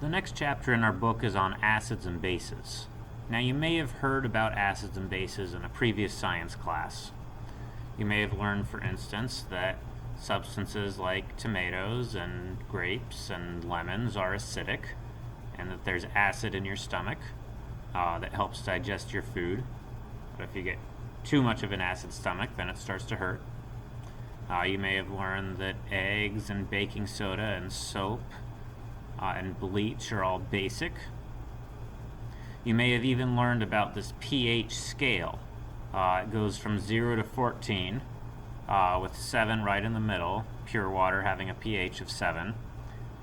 The next chapter in our book is on acids and bases. Now, you may have heard about acids and bases in a previous science class. You may have learned, for instance, that substances like tomatoes and grapes and lemons are acidic, and that there's acid in your stomach that helps digest your food. But if you get too much of an acid stomach, then it starts to hurt. You may have learned that eggs and baking soda and soap and bleach are all basic. You may have even learned about this pH scale. It goes from 0 to 14, with 7 right in the middle, pure water having a pH of 7,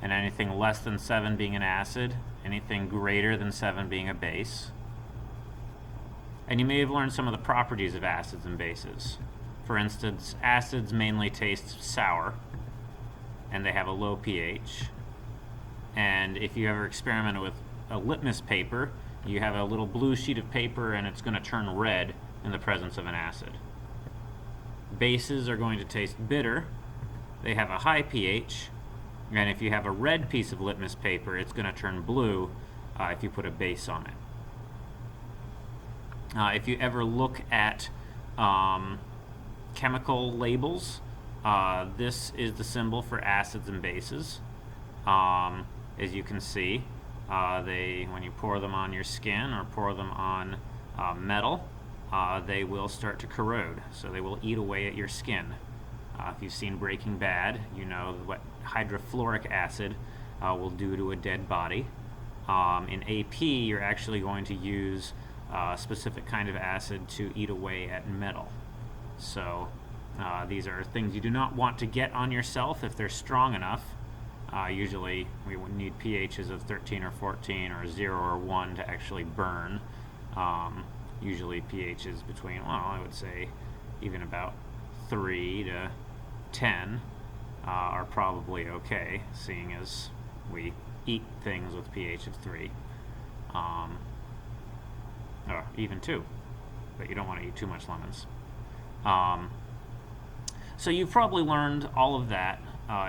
and anything less than 7 being an acid, anything greater than 7 being a base. And you may have learned some of the properties of acids and bases. For instance, acids mainly taste sour, and they have a low pH. And if you ever experimented with a litmus paper, you have a little blue sheet of paper and it's going to turn red in the presence of an acid. Bases are going to taste bitter. They have a high pH, and if you have a red piece of litmus paper, it's going to turn blue if you put a base on it. If you ever look at chemical labels, this is the symbol for acids and bases. As you can see, when you pour them on your skin or pour them on metal, they will start to corrode, so they will eat away at your skin. If you've seen Breaking Bad, you know what hydrofluoric acid will do to a dead body. In AP, you're actually going to use a specific kind of acid to eat away at metal. So these are things you do not want to get on yourself if they're strong enough. Usually we would need pHs of 13 or 14 or 0 or 1 to actually burn. Usually pHs between, well, I would say even about 3 to 10 are probably okay, seeing as we eat things with pH of 3. Or even 2, but you don't want to eat too much lemons. So you've probably learned all of that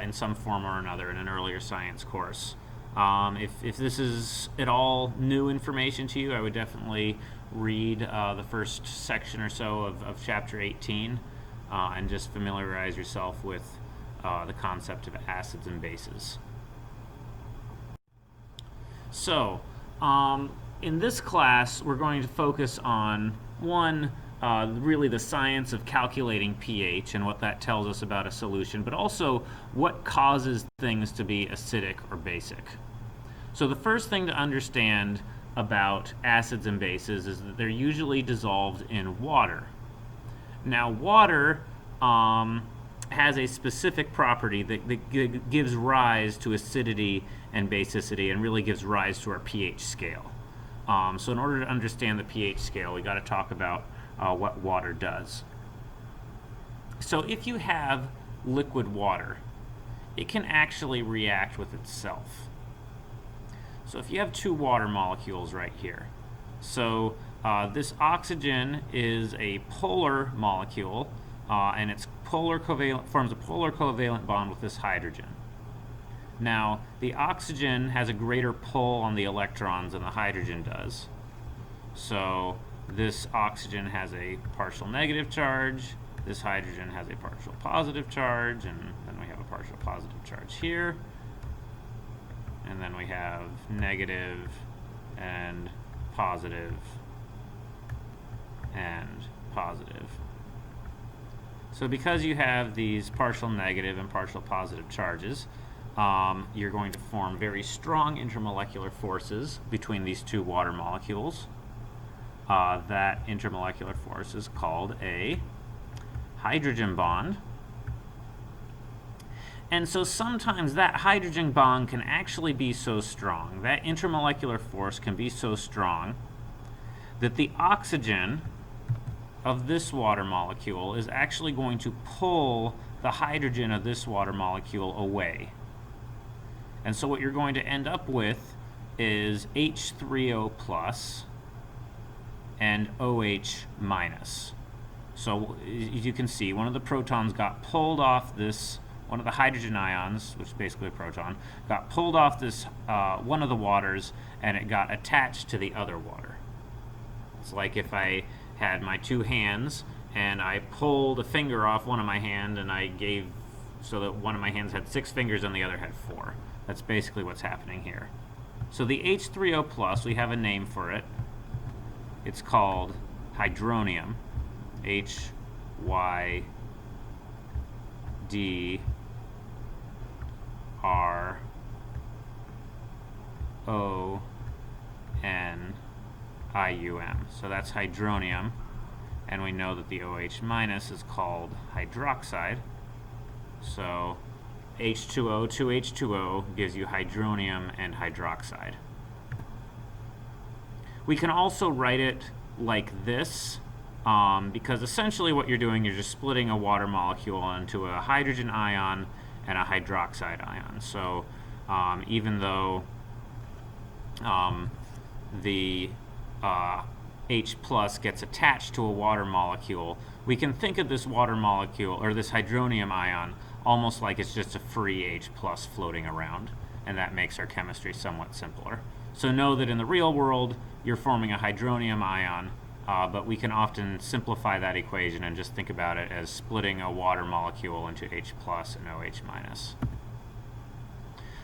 in some form or another in an earlier science course. If this is at all new information to you, I would definitely read the first section or so of Chapter 18 and just familiarize yourself with the concept of acids and bases. So, in this class, we're going to focus on really the science of calculating pH and what that tells us about a solution, but also what causes things to be acidic or basic. So the first thing to understand about acids and bases is that they're usually dissolved in water. Now, water has a specific property that gives rise to acidity and basicity and really gives rise to our pH scale. So in order to understand the pH scale, we got to talk about what water does. So if you have liquid water, it can actually react with itself. So if you have two water molecules right here, so this oxygen is a polar molecule, and it's forms a polar covalent bond with this hydrogen. Now, the oxygen has a greater pull on the electrons than the hydrogen does. So this oxygen has a partial negative charge, this hydrogen has a partial positive charge, and then we have a partial positive charge here. And then we have negative and positive and positive. So because you have these partial negative and partial positive charges, you're going to form very strong intermolecular forces between these two water molecules. That intermolecular force is called a hydrogen bond. And so sometimes that hydrogen bond can actually be so strong, that intermolecular force can be so strong, that the oxygen of this water molecule is actually going to pull the hydrogen of this water molecule away. And so what you're going to end up with is H3O plus and OH minus. So as you can see, one of the protons got pulled off this one of the hydrogen ions, which is basically a proton, got pulled off this one of the waters, and it got attached to the other water. It's like if I had my two hands, and I pulled a finger off one of my hand, and I gave so that one of my hands had 6 fingers and the other had 4. That's basically what's happening here. So the H3O plus, we have a name for it. It's called hydronium. Hydronium. So that's hydronium. And we know that the OH minus is called hydroxide. So H2O, 2H2O gives you hydronium and hydroxide. We can also write it like this, because essentially what you're doing, you're just splitting a water molecule into a hydrogen ion and a hydroxide ion. So even though the H plus gets attached to a water molecule, we can think of this water molecule, or this hydronium ion, almost like it's just a free H plus floating around, and that makes our chemistry somewhat simpler. So know that in the real world, you're forming a hydronium ion, but we can often simplify that equation and just think about it as splitting a water molecule into H plus and OH minus.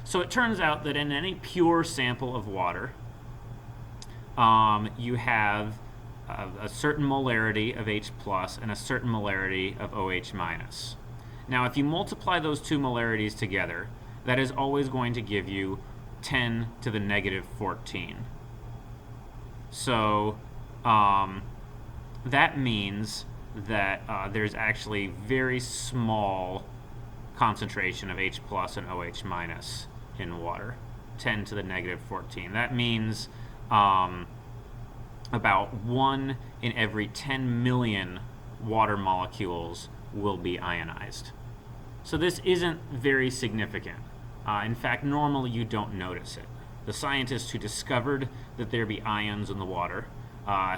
So it turns out that in any pure sample of water, you have a certain molarity of H plus and a certain molarity of OH minus. Now, if you multiply those two molarities together, that is always going to give you 10 to the negative 14. So that means that there's actually very small concentration of H plus and OH minus in water, 10 to the negative 14. That means about 1 in every 10 million water molecules will be ionized. So this isn't very significant. In fact, normally you don't notice it. The scientist who discovered that there be ions in the water,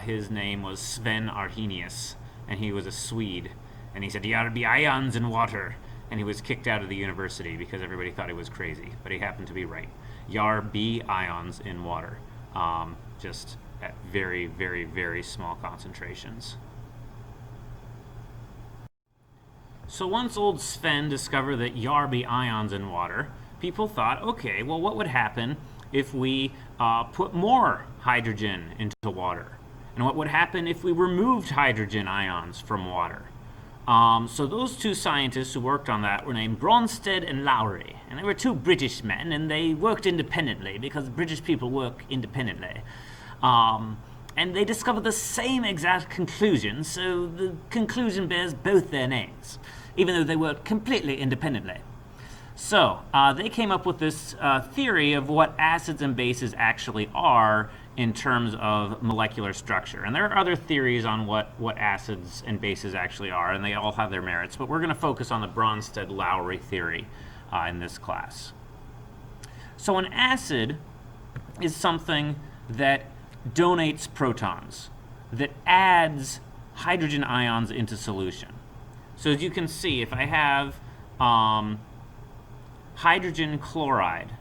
his name was Sven Arrhenius, and he was a Swede. And he said, "There ought to be ions in water." And he was kicked out of the university because everybody thought he was crazy. But he happened to be right. There be ions in water, just at very, very, very small concentrations. So once old Sven discovered that there be ions in water, people thought, okay, well, what would happen if we put more hydrogen into water? And what would happen if we removed hydrogen ions from water? So those two scientists who worked on that were named Bronsted and Lowry. And they were two British men, and they worked independently because British people work independently. And they discovered the same exact conclusion, so the conclusion bears both their names, even though they worked completely independently. So they came up with this theory of what acids and bases actually are in terms of molecular structure. And there are other theories on what acids and bases actually are, and they all have their merits, but we're going to focus on the Bronsted-Lowry theory in this class. So an acid is something that donates protons, that adds hydrogen ions into solution. So as you can see, if I have hydrogen chloride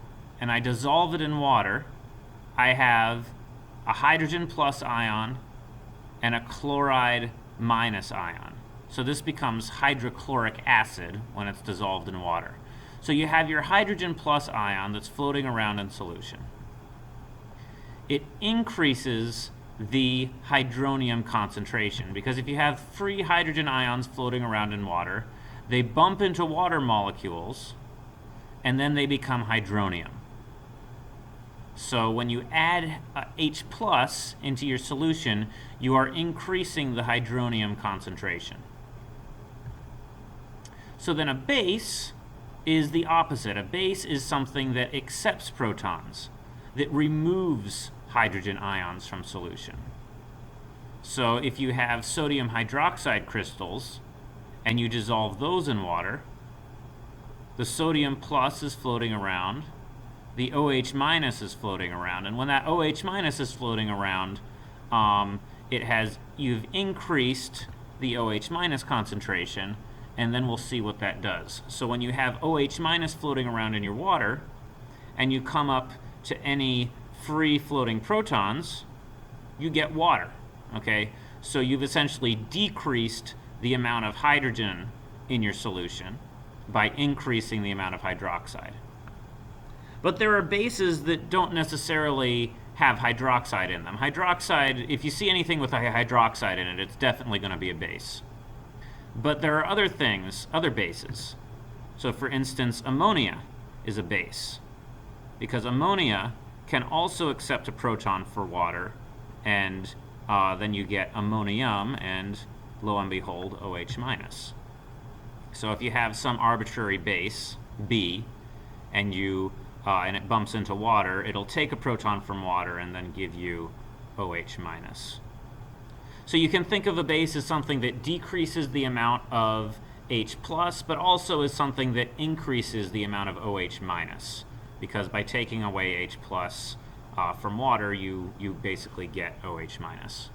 and I dissolve it in water, I have a hydrogen plus ion and a chloride minus ion. So this becomes hydrochloric acid when it's dissolved in water. So you have your hydrogen plus ion that's floating around in solution. It increases the hydronium concentration, because if you have free hydrogen ions floating around in water, they bump into water molecules and then they become hydronium. So when you add H plus into your solution, you are increasing the hydronium concentration. So then a base is the opposite. A base is something that accepts protons, that removes hydrogen ions from solution. So if you have sodium hydroxide crystals and you dissolve those in water, the sodium plus is floating around, the OH minus is floating around, and when that OH minus is floating around, you've increased the OH minus concentration, and then we'll see what that does. So when you have OH minus floating around in your water, and you come up to any free floating protons, you get water, okay? So you've essentially decreased the amount of hydrogen in your solution by increasing the amount of hydroxide. But there are bases that don't necessarily have hydroxide in them. Hydroxide, if you see anything with a hydroxide in it, it's definitely going to be a base. But there are other things, other bases. So for instance, ammonia is a base, because ammonia can also accept a proton for water, and then you get ammonium, and lo and behold, OH minus. So if you have some arbitrary base, B, and it bumps into water, it'll take a proton from water and then give you OH minus. So you can think of a base as something that decreases the amount of H plus, but also as something that increases the amount of OH minus, because by taking away H plus from water, you basically get OH minus.